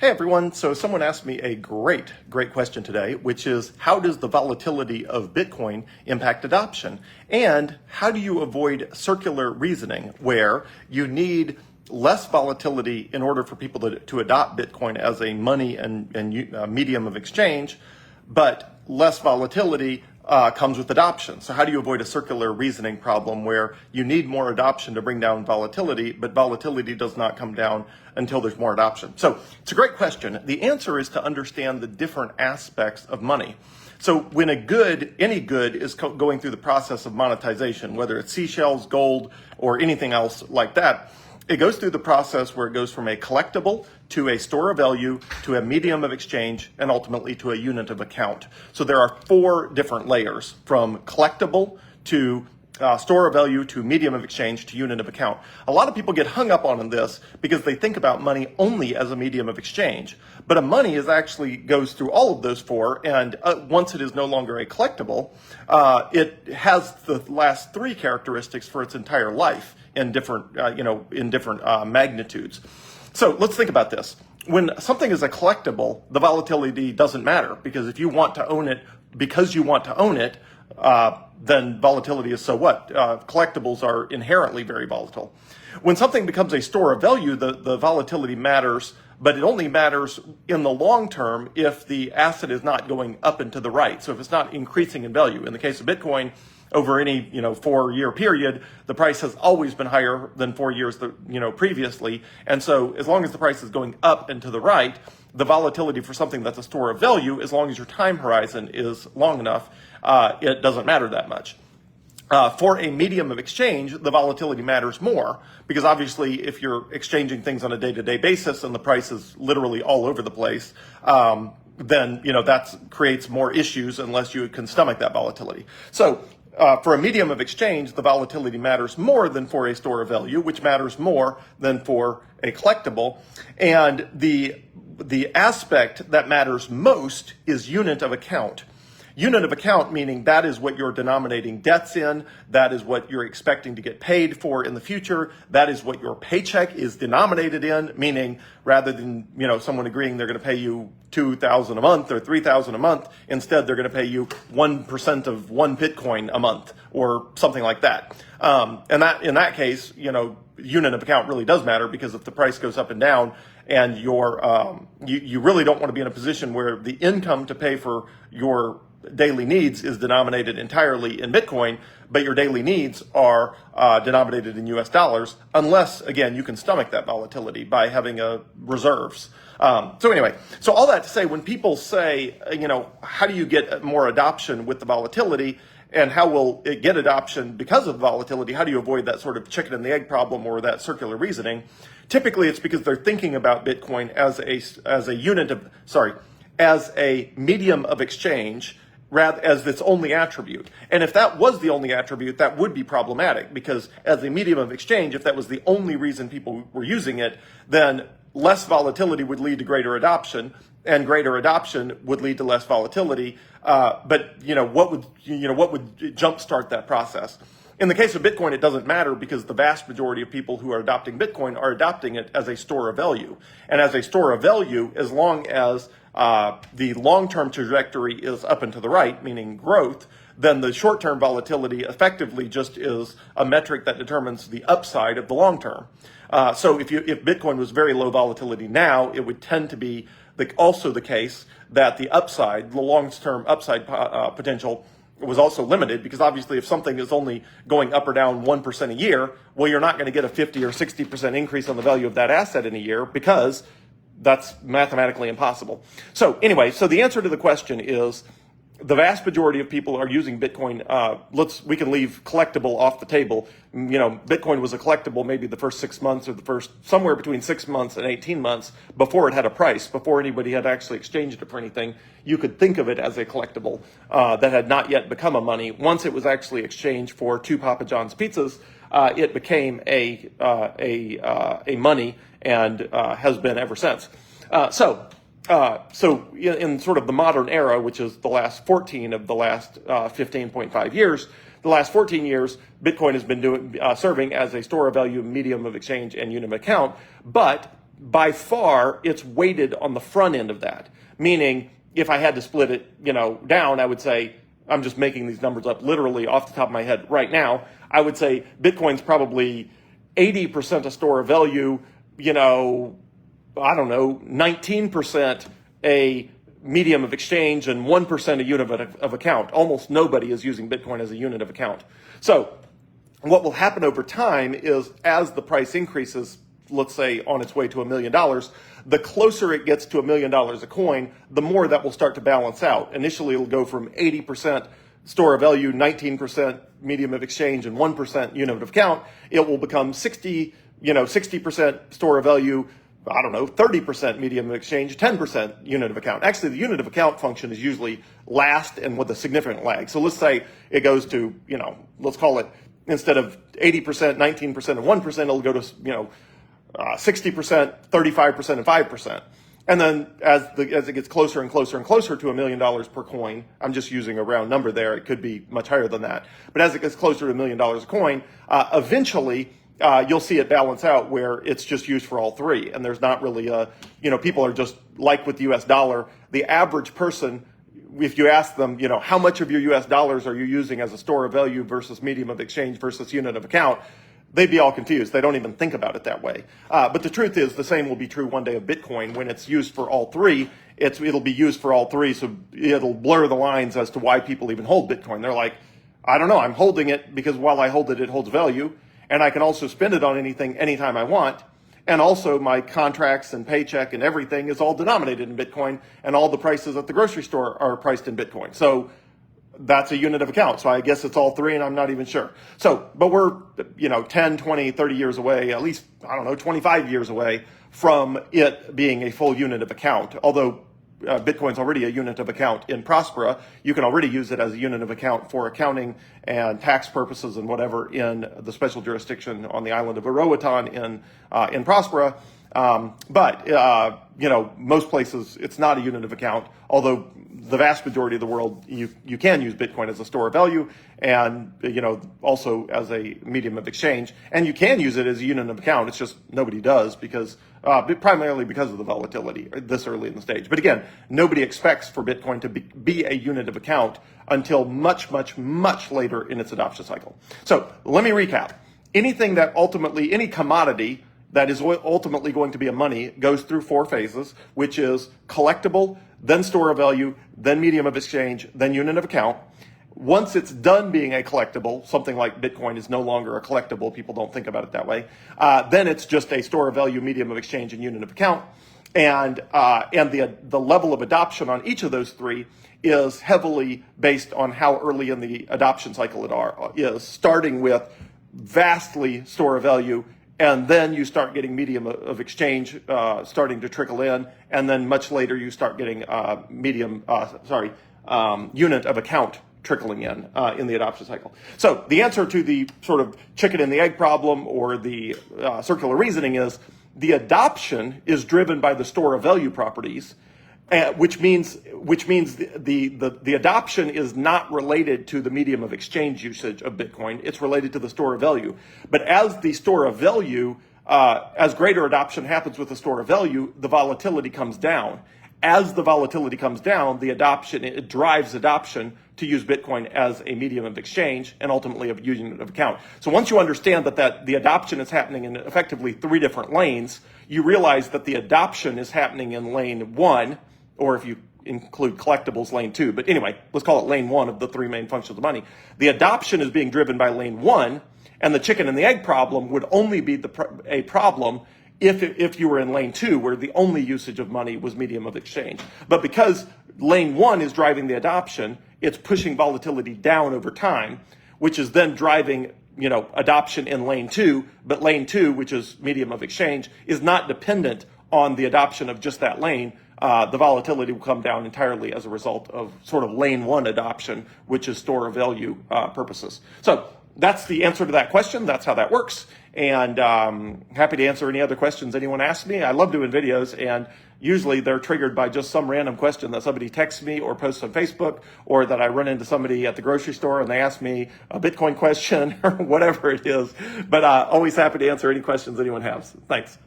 Hey everyone, so someone asked me a great question today, which is how does the volatility of Bitcoin impact adoption? And how do you avoid circular reasoning where you need less volatility in order for people to adopt Bitcoin as a money and medium of exchange, but less volatility comes with adoption. So how do you avoid a circular reasoning problem where you need more adoption to bring down volatility, but volatility does not come down until there's more adoption? So it's a great question. The answer is to understand the different aspects of money. So when any good is going through the process of monetization, whether it's seashells, gold, or anything else like that, it goes through the process where it goes from a collectible to a store of value to a medium of exchange and ultimately to a unit of account. So there are 4 different layers from collectible to store of value to medium of exchange to unit of account. A lot of people get hung up on this because they think about money only as a medium of exchange. But a money actually goes through all of those 4, and once it is no longer a collectible, it has the last 3 characteristics for its entire life in different magnitudes. So let's think about this. When something is a collectible, the volatility doesn't matter, because if you want to own it because you want to own it, then volatility is so what? Collectibles are inherently very volatile. When something becomes a store of value, the volatility matters, but it only matters in the long term if the asset is not going up and to the right. So if it's not increasing in value. In the case of Bitcoin, over any 4-year period, the price has always been higher than 4 years previously. And so as long as the price is going up and to the right, the volatility for something that's a store of value, as long as your time horizon is long enough, it doesn't matter that much. For a medium of exchange, the volatility matters more, because obviously if you're exchanging things on a day-to-day basis and the price is literally all over the place, then that creates more issues unless you can stomach that volatility. So for a medium of exchange, the volatility matters more than for a store of value, which matters more than for a collectible. And the aspect that matters most is unit of account. Unit of account meaning that is what you're denominating debts in, that is what you're expecting to get paid for in the future, that is what your paycheck is denominated in, meaning rather than someone agreeing they're going to pay you $2,000 a month or $3,000 a month, instead they're going to pay you 1% of 1 Bitcoin a month or something like that. And that in that case, unit of account really does matter, because if the price goes up and down and you really don't want to be in a position where the income to pay for your daily needs is denominated entirely in Bitcoin, but your daily needs are denominated in US dollars, unless, again, you can stomach that volatility by having reserves. So anyway, so all that to say, when people say, how do you get more adoption with the volatility, and how will it get adoption because of volatility? How do you avoid that sort of chicken and the egg problem or that circular reasoning? Typically, it's because they're thinking about Bitcoin as a medium of exchange, rather as its only attribute. And if that was the only attribute, that would be problematic, because as a medium of exchange, if that was the only reason people were using it, then less volatility would lead to greater adoption, and greater adoption would lead to less volatility. But what would jumpstart that process? In the case of Bitcoin, it doesn't matter, because the vast majority of people who are adopting Bitcoin are adopting it as a store of value. And as a store of value, as long as the long-term trajectory is up and to the right, meaning growth, then the short-term volatility effectively just is a metric that determines the upside of the long term. So if Bitcoin was very low volatility now, it would tend to be also the case that the long-term upside potential was also limited, because obviously if something is only going up or down 1% a year, well, you're not going to get a 50 or 60% increase on the value of that asset in a year, because that's mathematically impossible. So anyway, so the answer to the question is the vast majority of people are using Bitcoin. We can leave collectible off the table. Bitcoin was a collectible maybe the first 6 months, or somewhere between 6 months and 18 months before it had a price, before anybody had actually exchanged it for anything. You could think of it as a collectible that had not yet become a money. Once it was actually exchanged for 2 Papa John's pizzas, it became a money, and has been ever since. So in sort of the modern era, which is the last 14 of the last 15.5 years, the last 14 years, Bitcoin has been serving as a store of value, medium of exchange, and unit of account. But by far, it's weighted on the front end of that. Meaning, if I had to split it, down, I would say, I'm just making these numbers up literally off the top of my head right now. I would say Bitcoin's probably 80% a store of value, 19% a medium of exchange, and 1% a unit of account. Almost nobody is using Bitcoin as a unit of account. So what will happen over time is, as the price increases, let's say on its way to $1 million, the closer it gets to $1 million a coin, the more that will start to balance out. Initially, it'll go from 80% store of value, 19% medium of exchange, and 1% unit of account. It will become 60% store of value, 30% medium of exchange, 10% unit of account. Actually, the unit of account function is usually last and with a significant lag. So let's say it goes to, let's call it, instead of 80%, 19%, and 1%, it'll go to, 60%, 35%, and 5%. And then as it gets closer and closer and closer to $1 million per coin, I'm just using a round number there, it could be much higher than that. But as it gets closer to $1 million a coin, eventually you'll see it balance out where it's just used for all three. And there's not really people are just like with the US dollar, the average person, if you ask them, how much of your US dollars are you using as a store of value versus medium of exchange versus unit of account, they'd be all confused. They don't even think about it that way. But the truth is, the same will be true one day of Bitcoin. When it's used for all three, it'll be used for all three, so it'll blur the lines as to why people even hold Bitcoin. They're like, I don't know, I'm holding it because while I hold it, it holds value, and I can also spend it on anything anytime I want. And also my contracts and paycheck and everything is all denominated in Bitcoin, and all the prices at the grocery store are priced in Bitcoin. So that's a unit of account. So I guess it's all three, and I'm not even sure. So, but we're, 10, 20, 30 years away, at least, 25 years away from it being a full unit of account. Although Bitcoin's already a unit of account in Prospera, you can already use it as a unit of account for accounting and tax purposes and whatever in the special jurisdiction on the island of Roatan in Prospera. But most places it's not a unit of account, although the vast majority of the world, you can use Bitcoin as a store of value and, also as a medium of exchange. And you can use it as a unit of account. It's just nobody does primarily because of the volatility this early in the stage. But again, nobody expects for Bitcoin to be a unit of account until much, much, much later in its adoption cycle. So let me recap. Any commodity that is ultimately going to be a money goes through four phases, which is collectible, then store of value, then medium of exchange, then unit of account. Once it's done being a collectible, something like Bitcoin is no longer a collectible, people don't think about it that way, then it's just a store of value, medium of exchange, and unit of account. And the level of adoption on each of those three is heavily based on how early in the adoption cycle it is, starting with vastly store of value, and then you start getting medium of exchange starting to trickle in, and then much later you start getting unit of account trickling in the adoption cycle. So the answer to the sort of chicken and the egg problem, or the circular reasoning, is the adoption is driven by the store of value properties, which means the adoption is not related to the medium of exchange usage of Bitcoin. It's related to the store of value. But as the store of value, as greater adoption happens with the store of value, the volatility comes down. As the volatility comes down, it drives adoption to use Bitcoin as a medium of exchange and ultimately a unit of account. So once you understand that the adoption is happening in effectively three different lanes, you realize that the adoption is happening in lane one, or if you include collectibles, lane two. But anyway, let's call it lane one of the three main functions of money. The adoption is being driven by lane one, and the chicken and the egg problem would only be a problem if you were in lane two, where the only usage of money was medium of exchange. But because lane one is driving the adoption, it's pushing volatility down over time, which is then driving adoption in lane two. But lane two, which is medium of exchange, is not dependent on the adoption of just that lane. The volatility will come down entirely as a result of sort of lane one adoption, which is store of value purposes. So that's the answer to that question. That's how that works. And happy to answer any other questions anyone asks me. I love doing videos, and usually they're triggered by just some random question that somebody texts me or posts on Facebook, or that I run into somebody at the grocery store and they ask me a Bitcoin question or whatever it is. But always happy to answer any questions anyone has. Thanks.